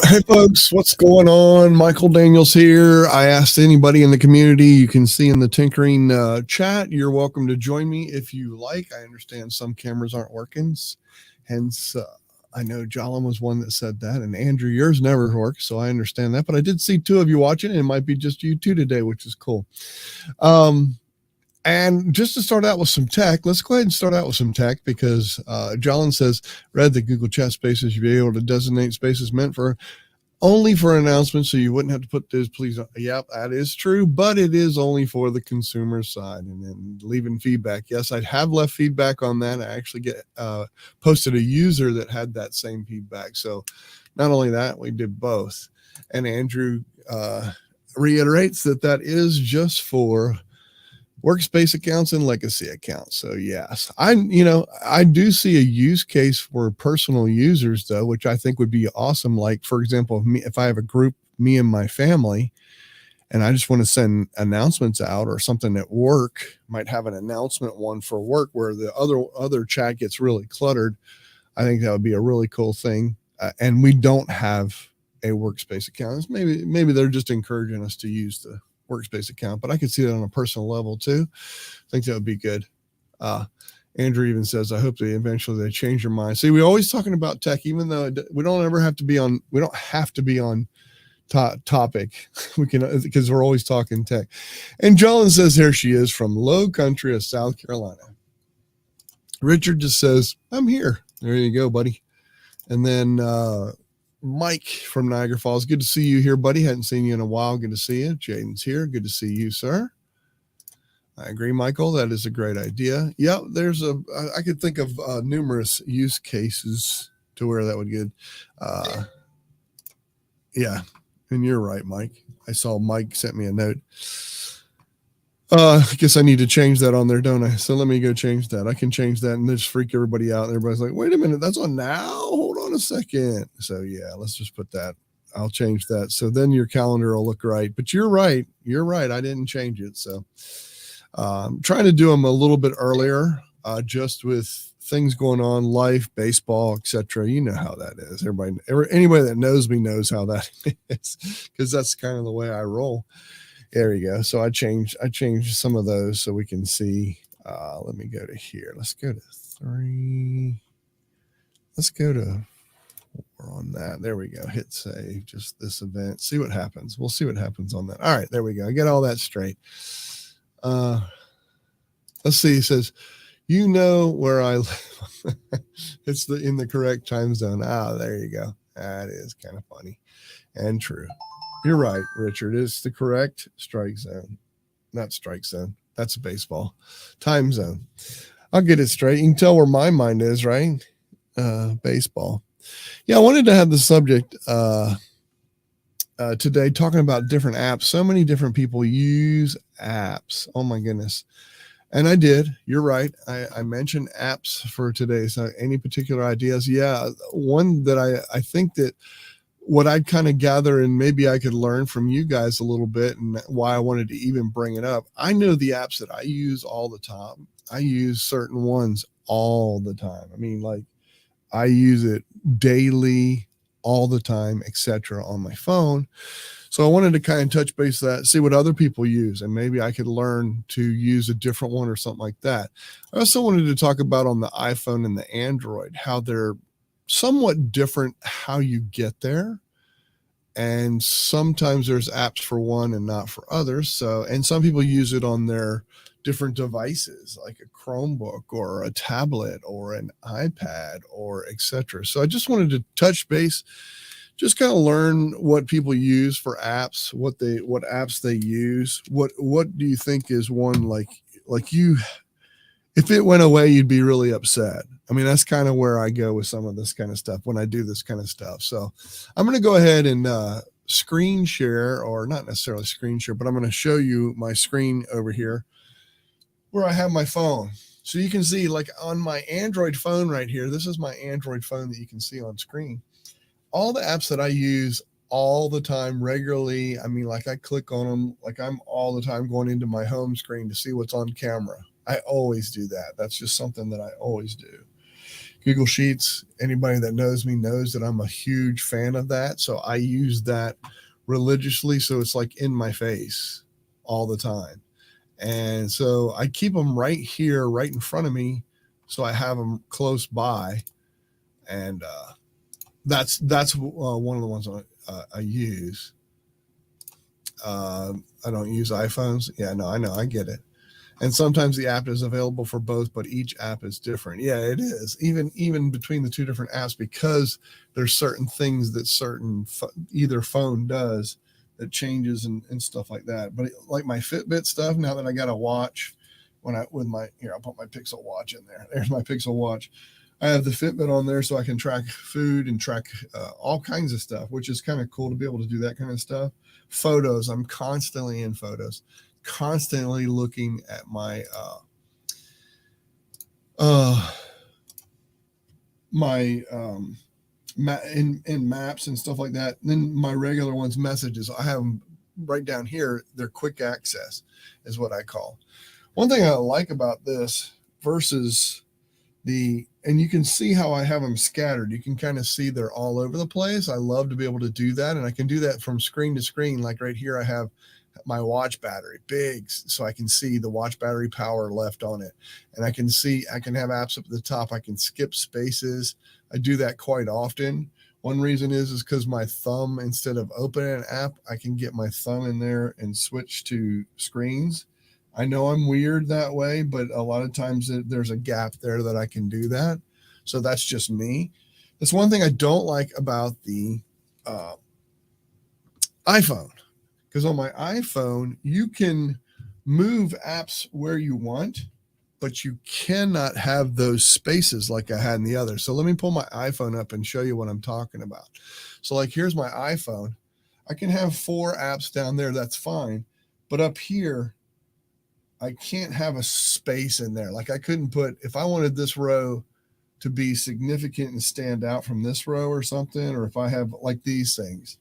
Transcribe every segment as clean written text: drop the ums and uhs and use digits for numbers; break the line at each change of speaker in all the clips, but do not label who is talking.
Hey folks, what's going on? Michael Daniels here. I asked anybody in the community you can see in the tinkering chat. You're welcome to join me if you like. I understand some cameras aren't working, hence I know Jalem was one that said that, and Andrew, yours never works, so I understand that. But I did see two of you watching, and it might be just you two today, which is cool. And just to start out with some tech, let's go ahead and start out with some tech because Jalen says, read that Google Chat Spaces, you'd be able to designate spaces meant for only for announcements, so you wouldn't have to put this, please. Yep, that is true, but it is only for the consumer side. And then leaving feedback. Yes, I have left feedback on that. I actually posted a user that had that same feedback. So not only that, we did both. And Andrew reiterates that is just for workspace accounts and legacy accounts. So yes, I do see a use case for personal users though, which I think would be awesome. Like for example, if I have a group, me and my family, and I just want to send announcements out or something at work, might have an announcement one for work where the other chat gets really cluttered. I think that would be a really cool thing. And we don't have a workspace account. Maybe they're just encouraging us to use the workspace account, but I could see that on a personal level too. I think that would be good. Andrew even says, I hope they eventually change their mind. See, we're always talking about tech, even though we don't have to be on topic. We can, because we're always talking tech. And Jolyn says, here she is from low country of South Carolina. Richard just says, I'm here. There you go, buddy. And then, Mike from Niagara Falls. Good to see you here, buddy. Hadn't seen you in a while. Good to see you. Jaden's here. Good to see you, sir. I agree, Michael. That is a great idea. Yeah, I could think of numerous use cases to where that would get. Yeah, and you're right, Mike. I saw Mike sent me a note. I guess I need to change that on there, don't I? So let me go change that. I can change that and just freak everybody out. And everybody's like, wait a minute, that's on now? Hold on a second. So yeah, let's just put that. I'll change that. So then your calendar will look right. But you're right. You're right. I didn't change it. So I'm trying to do them a little bit earlier, just with things going on, life, baseball, etc. You know how that is. Anybody that knows me knows how that is, because that's kind of the way I roll. There you go. So I changed some of those so we can see. Let me go to here. Let's go to 3. Let's go to 4 on that. There we go. Hit save. Just this event. See what happens. We'll see what happens on that. All right. There we go. I get all that straight. Let's see. He says, you know where I live. It's in the correct time zone. There you go. That is kind of funny and true. You're right, Richard. It's the correct strike zone. Not strike zone. That's a baseball. Time zone. I'll get it straight. You can tell where my mind is, right? Baseball. Yeah, I wanted to have the subject today talking about different apps. So many different people use apps. Oh, my goodness. And I did. You're right. I mentioned apps for today. So any particular ideas? Yeah, one that I think that what I'd kind of gather, and maybe I could learn from you guys a little bit, and why I wanted to even bring it up. I know the apps that I use all the time. I use certain ones all the time. I mean, like I use it daily, all the time, etc. on my phone. So I wanted to kind of touch base that, see what other people use, and maybe I could learn to use a different one or something like that. I also wanted to talk about on the iPhone and the Android, how they're somewhat different how you get there. And sometimes there's apps for one and not for others. So, and some people use it on their different devices, like a Chromebook or a tablet or an iPad or etc. So I just wanted to touch base, just kind of learn what people use for apps, what apps they use. What do you think is one like you, if it went away, you'd be really upset. I mean, that's kind of where I go with some of this kind of stuff when I do this kind of stuff. So I'm going to go ahead and screen share, or not necessarily screen share, but I'm going to show you my screen over here where I have my phone. So you can see, like on my Android phone right here, this is my Android phone that you can see on screen. All the apps that I use all the time, regularly, I mean, like I click on them, like I'm all the time going into my home screen to see what's on camera. I always do that. That's just something that I always do. Google Sheets, anybody that knows me knows that I'm a huge fan of that. So I use that religiously. So it's like in my face all the time. And so I keep them right here, right in front of me. So I have them close by. And that's one of the ones I use. I don't use iPhones. Yeah, no, I know. I get it. And sometimes the app is available for both, but each app is different. Yeah, it is. Even between the two different apps, because there's certain things that either phone does that changes and stuff like that. But like my Fitbit stuff, now that I got a watch, I'll put my Pixel watch in there. There's my Pixel watch. I have the Fitbit on there so I can track food and track all kinds of stuff, which is kind of cool to be able to do that kind of stuff. Photos, I'm constantly in photos, constantly looking at my in maps and stuff like that. And then my regular ones, messages, I have them right down here. They're quick access is what I call. One thing I like about this versus and you can see how I have them scattered. You can kind of see they're all over the place. I love to be able to do that. And I can do that from screen to screen. Like right here, I have my watch battery big, so I can see the watch battery power left on it. And I can have apps up at the top. I can skip spaces. I do that quite often. One reason is because my thumb, instead of opening an app, I can get my thumb in there and switch to screens. I know I'm weird that way, but a lot of times there's a gap there that I can do that. So that's just me. That's one thing I don't like about the iPhone, because on my iPhone, you can move apps where you want, but you cannot have those spaces like I had in the other. So let me pull my iPhone up and show you what I'm talking about. So like, here's my iPhone. I can have 4 apps down there. That's fine. But up here, I can't have a space in there. Like I couldn't if I wanted this row to be significant and stand out from this row or something, or if I have like these things,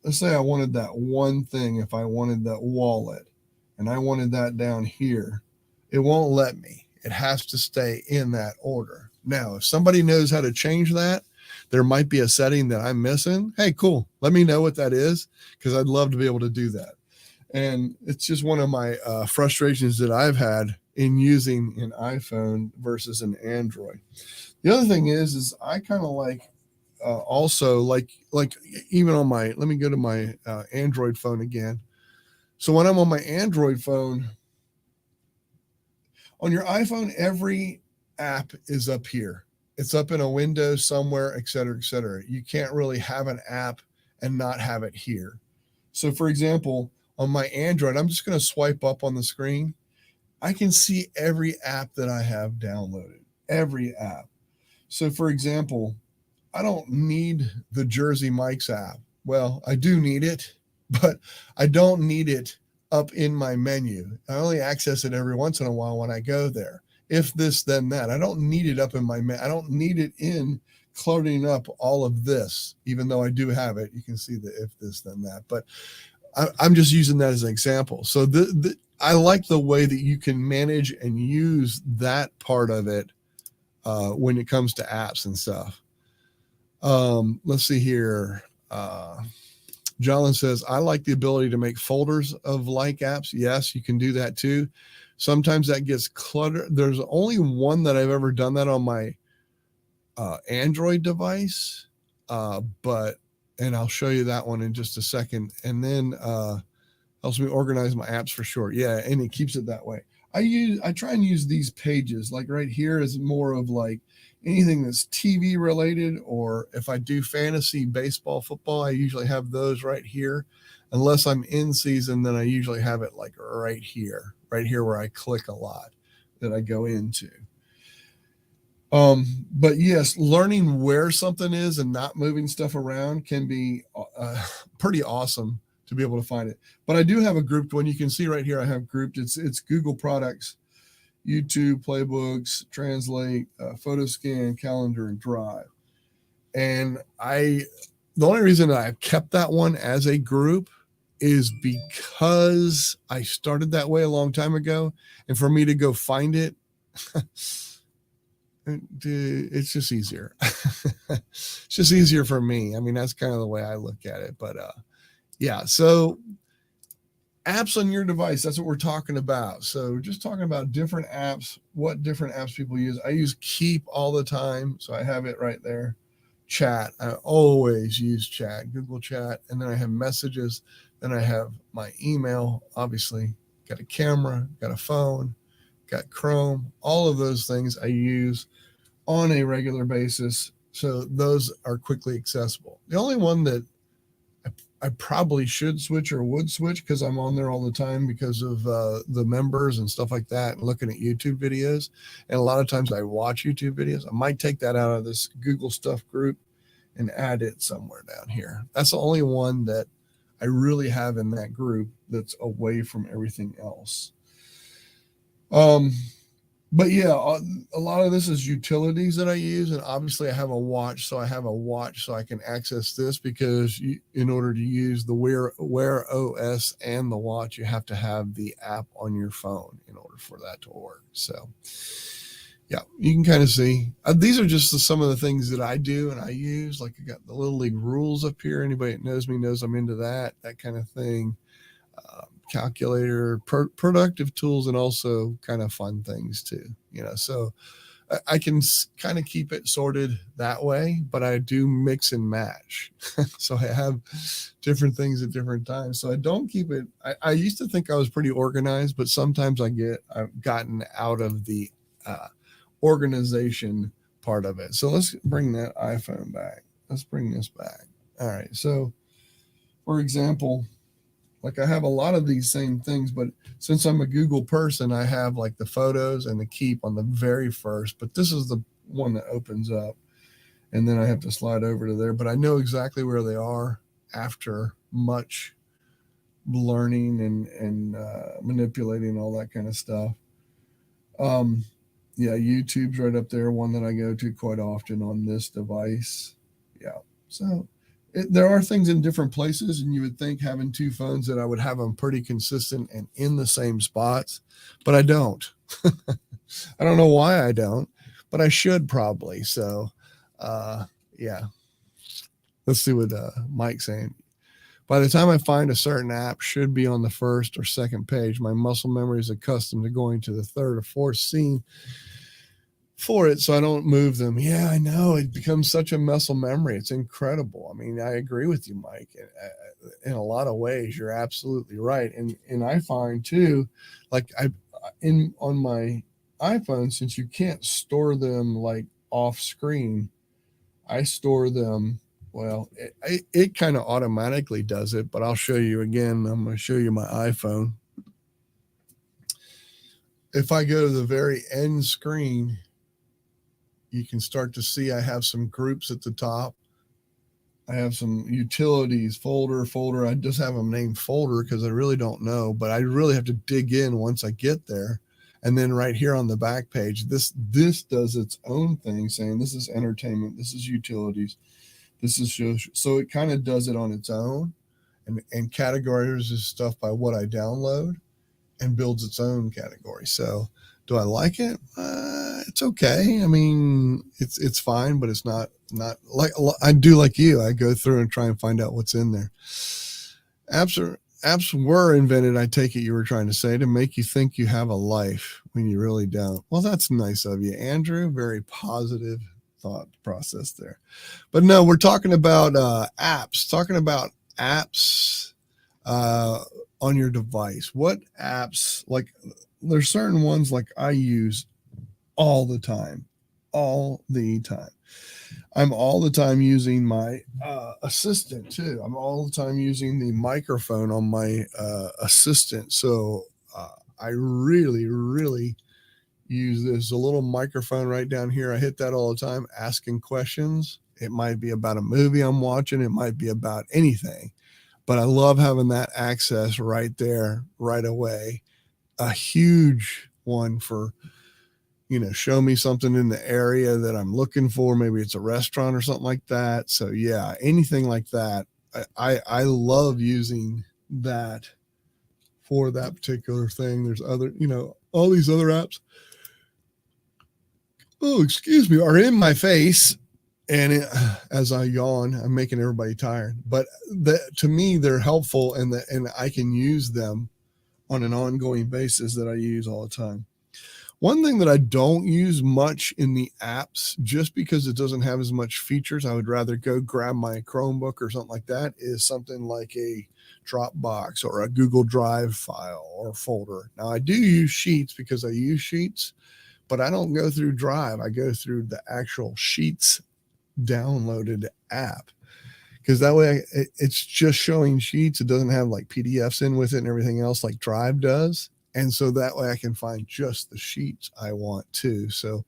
let's say I wanted that one thing, if I wanted that wallet and I wanted that down here, it won't let me. It has to stay in that order. Now, if somebody knows how to change that, there might be a setting that I'm missing. Hey, cool. Let me know what that is, because I'd love to be able to do that. And it's just one of my frustrations that I've had in using an iPhone versus an Android. The other thing is I kind of like also like even on let me go to my Android phone again. So when I'm on my Android phone, on your iPhone, every app is up here. It's up in a window somewhere, et cetera, et cetera. You can't really have an app and not have it here. So for example, on my Android, I'm just going to swipe up on the screen. I can see every app that I have downloaded, every app. So for example, I don't need the Jersey Mike's app. Well, I do need it, but I don't need it up in my menu. I only access it every once in a while when I go there. If this, then that. I don't need it up in my I don't need it in cluttering up all of this, even though I do have it. You can see the if this, then that. But I'm just using that as an example. So I like the way that you can manage and use that part of it when it comes to apps and stuff. Let's see here. Jolyn says, I like the ability to make folders of like apps. Yes, you can do that too. Sometimes that gets cluttered. There's only one that I've ever done that on my Android device, and I'll show you that one in just a second. And then helps me organize my apps for sure. Yeah, and it keeps it that way. I try and use these pages, like right here is more of like anything that's TV related, or if I do fantasy, baseball, football, I usually have those right here. Unless I'm in season, then I usually have it like right here where I click a lot that I go into. But yes, learning where something is and not moving stuff around can be pretty awesome to be able to find it. But I do have a grouped one. You can see right here I have grouped. It's Google products, YouTube, playbooks, translate, photo scan, calendar, and drive. And the only reason I've kept that one as a group is because I started that way a long time ago. And for me to go find it, Dude, it's just easier. It's just easier for me. I mean, that's kind of the way I look at it. But yeah, so apps on your device, that's what we're talking about. So just talking about different apps, what different apps people use. I use Keep all the time, so I have it right there. Chat, I always use chat, Google Chat, and then I have messages, then I have my email, obviously, got a camera, got a phone, got Chrome, all of those things I use on a regular basis, so those are quickly accessible. The only one that I probably should switch or would switch because I'm on there all the time because of the members and stuff like that and looking at YouTube videos. And a lot of times I watch YouTube videos. I might take that out of this Google Stuff group and add it somewhere down here. That's the only one that I really have in that group that's away from everything else. But yeah, a lot of this is utilities that I use, and obviously I have a watch, so I have a watch so I can access this because in order to use the Wear OS and the watch, you have to have the app on your phone in order for that to work. So yeah, you can kind of see. These are just some of the things that I do and I use. Like I got the Little League rules up here. Anybody that knows me knows I'm into that kind of thing. Calculator, productive tools, and also kind of fun things too, so I can kind of keep it sorted that way, but I do mix and match. So I have different things at different times, so I don't keep it. I used to think I was pretty organized, but sometimes I've gotten out of the organization part of it. So let's bring that iPhone back. Let's bring this back. All right, so for example, like I have a lot of these same things, but since I'm a Google person, I have like the photos and the Keep on the very first, but this is the one that opens up and then I have to slide over to there, but I know exactly where they are after much learning and manipulating all that kind of stuff. Yeah, YouTube's right up there, one that I go to quite often on this device. Yeah. So there are things in different places, and you would think having two phones that I would have them pretty consistent and in the same spots, but I don't. I don't know why I don't, but I should probably. So, yeah. Let's see what Mike's saying. By the time I find a certain app should be on the first or second page, my muscle memory is accustomed to going to the third or fourth scene for it, so I don't move them. Yeah, I know. It becomes such a muscle memory. It's incredible. I mean, I agree with you, Mike. In a lot of ways, you're absolutely right. And I find too, like on my iPhone, since you can't store them like off screen, I store them. Well, it kind of automatically does it, but I'll show you again. I'm going to show you my iPhone. If I go to the very end screen, you can start to see I have some groups at the top. I have some utilities, folder. I just have them named folder because I really don't know, but I really have to dig in once I get there. And then right here on the back page, this does its own thing, saying this is entertainment, this is utilities, this is social. So it kind of does it on its own and categorizes stuff by what I download and builds its own category. So do I like it? It's okay. I mean, it's fine, but it's not like I do like you. I go through and try and find out what's in there. Apps were invented, I take it you were trying to say, to make you think you have a life when you really don't. Well, that's nice of you, Andrew. Very positive thought process there. But no, we're talking about apps. Talking about apps on your device. What apps, like there's certain ones like I use all the time. I'm all the time using my assistant too. I'm all the time using the microphone on my assistant. So I really, really use this. A little microphone right down here. I hit that all the time, asking questions. It might be about a movie I'm watching. It might be about anything. But I love having that access right there, right away. A huge one for, show me something in the area that I'm looking for. Maybe it's a restaurant or something like that. So yeah, anything like that. I love using that for that particular thing. There's other, all these other apps. oh, excuse me, are in my face. And as I yawn, I'm making everybody tired. But to me, they're helpful, and I can use them on an ongoing basis that I use all the time. One thing that I don't use much in the apps, just because it doesn't have as much features, I would rather go grab my Chromebook or something like that, is something like a Dropbox or a Google Drive file or folder. Now, I do use Sheets because I use Sheets, but I don't go through Drive. I go through the actual Sheets downloaded app, because that way it's just showing Sheets. It doesn't have like PDFs in with it and everything else like Drive does. And so that way I can find just the sheets I want too. So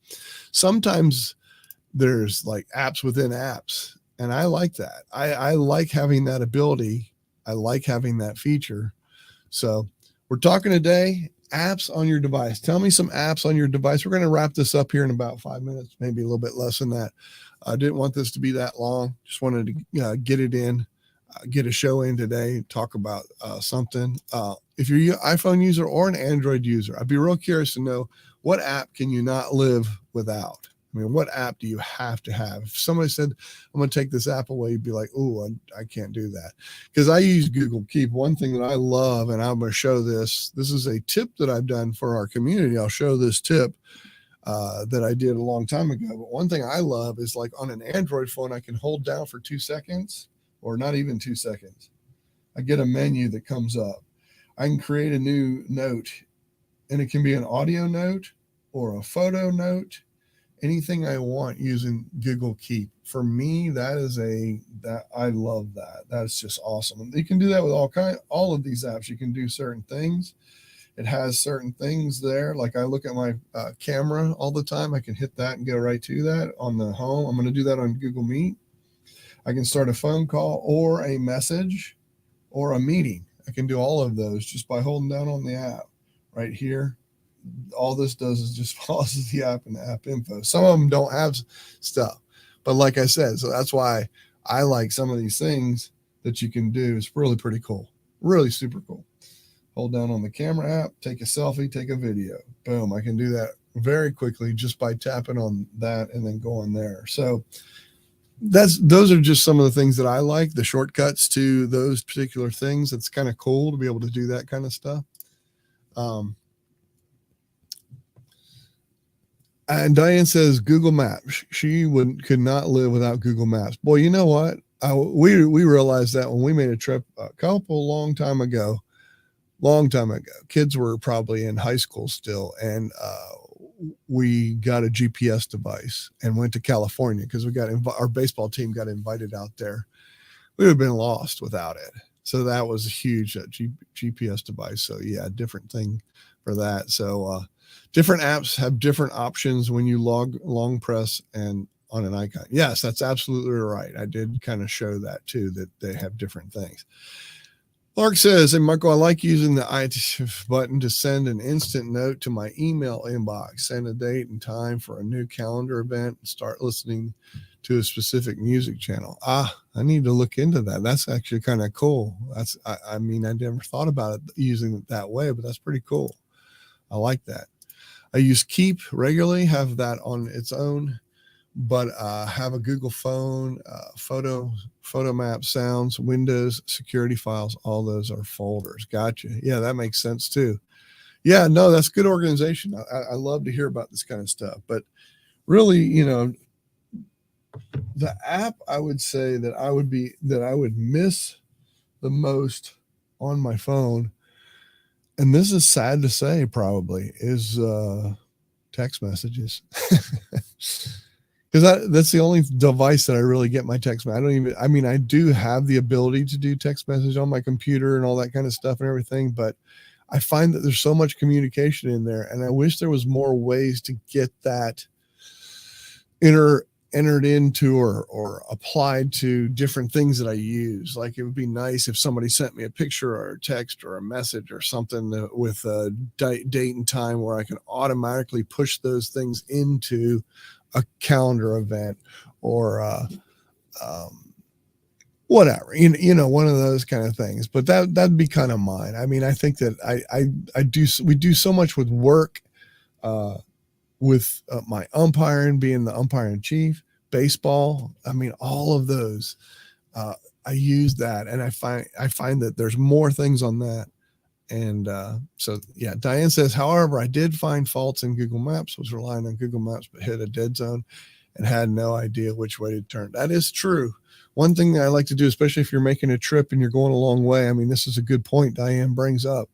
sometimes there's like apps within apps, and I like that. I like having that ability. I like having that feature. So we're talking today, apps on your device. Tell me some apps on your device. We're going to wrap this up here in about 5 minutes, maybe a little bit less than that. I didn't want this to be that long. Just wanted to get it in, get a show in today, talk about something. If you're an iPhone user or an Android user, I'd be real curious to know, what app can you not live without? I mean, what app do you have to have? If somebody said, I'm going to take this app away, you'd be like, oh, I can't do that. Because I use Google Keep. One thing that I love, and I'm going to show this is a tip that I've done for our community. I'll show this tip that I did a long time ago. But one thing I love is, like, on an Android phone, I can hold down for 2 seconds, or not even 2 seconds. I get a menu that comes up. I can create a new note, and it can be an audio note or a photo note, anything I want using Google Keep. For me, that I love that. That's just awesome. And you can do that with all of these apps. You can do certain things. It has certain things there. Like, I look at my camera all the time. I can hit that and go right to that on the home. I'm going to do that on Google Meet. I can start a phone call or a message or a meeting. I can do all of those just by holding down on the app right here. All this does is just pauses the app and the app info. Some of them don't have stuff, but like I said, so that's why I like some of these things that you can do. It's really pretty cool, really super cool. Hold down on the camera app, take a selfie, take a video. Boom, I can do that very quickly just by tapping on that and then going there. So those are just some of the things that I like, the shortcuts to those particular things. It's kind of cool to be able to do that kind of stuff. And Diane says Google Maps. She could not live without Google Maps. Boy, you know what? We realized that when we made a trip a long time ago. Kids were probably in high school still, and we got a GPS device and went to California because our baseball team got invited out there. We would have been lost without it. So that was a huge GPS device. So yeah, different thing for that. So different apps have different options when you long press and on an icon. Yes, that's absolutely right. I did kind of show that too, that they have different things. Mark says, hey, Michael, I like using the I button to send an instant note to my email inbox, send a date and time for a new calendar event, and start listening to a specific music channel. I need to look into that. That's actually kind of cool. I mean, I never thought about it using it that way, but that's pretty cool. I like that. I use Keep regularly, have that on its own, but have a Google phone, photo map, sounds, Windows, security files. All those are folders. Gotcha. Yeah, that makes sense too. Yeah, no, that's good organization. I love to hear about this kind of stuff. But really, the app I would say that I would miss the most on my phone, and this is sad to say probably, is text messages. Because that's the only device that I really get my text. I do have the ability to do text message on my computer and all that kind of stuff and everything, but I find that there's so much communication in there, and I wish there was more ways to get that entered into or applied to different things that I use. Like, it would be nice if somebody sent me a picture or a text or a message or something with a date and time where I can automatically push those things into a calendar event or whatever, one of those kind of things. But that'd be kind of mine. I mean, I think that we do so much with work with my umpiring, being the umpire in chief, baseball. I mean, all of those. I use that, and I find that there's more things on that. And so, yeah, Diane says, however, I did find faults in Google Maps, was relying on Google Maps, but hit a dead zone and had no idea which way to turn. That is true. One thing I like to do, especially if you're making a trip and you're going a long way, I mean, this is a good point Diane brings up.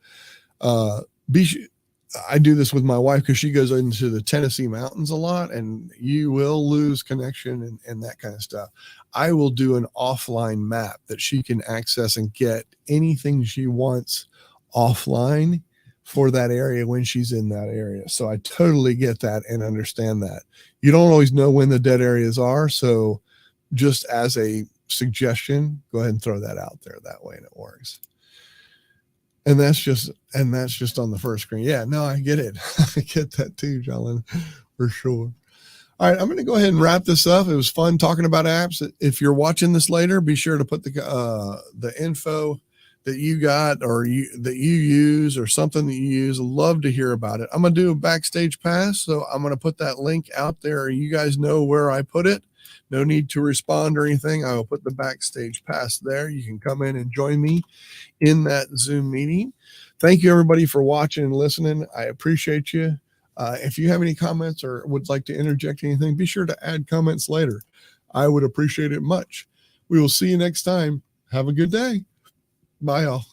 I do this with my wife because she goes into the Tennessee mountains a lot, and you will lose connection and that kind of stuff. I will do an offline map that she can access and get anything she wants offline for that area when she's in that area. So I totally get that and understand that. You don't always know when the dead areas are. So just as a suggestion, go ahead and throw that out there that way, and it works. And that's just on the first screen. Yeah, no, I get it. I get that too, John, for sure. All right, I'm going to go ahead and wrap this up. It was fun talking about apps. If you're watching this later, be sure to put the info that you got or that you use or something that you use. I'd love to hear about it. I'm going to do a backstage pass, so I'm going to put that link out there. You guys know where I put it. No need to respond or anything. I will put the backstage pass there. You can come in and join me in that Zoom meeting. Thank you, everybody, for watching and listening. I appreciate you. If you have any comments or would like to interject anything, be sure to add comments later. I would appreciate it much. We will see you next time. Have a good day. Bye, all.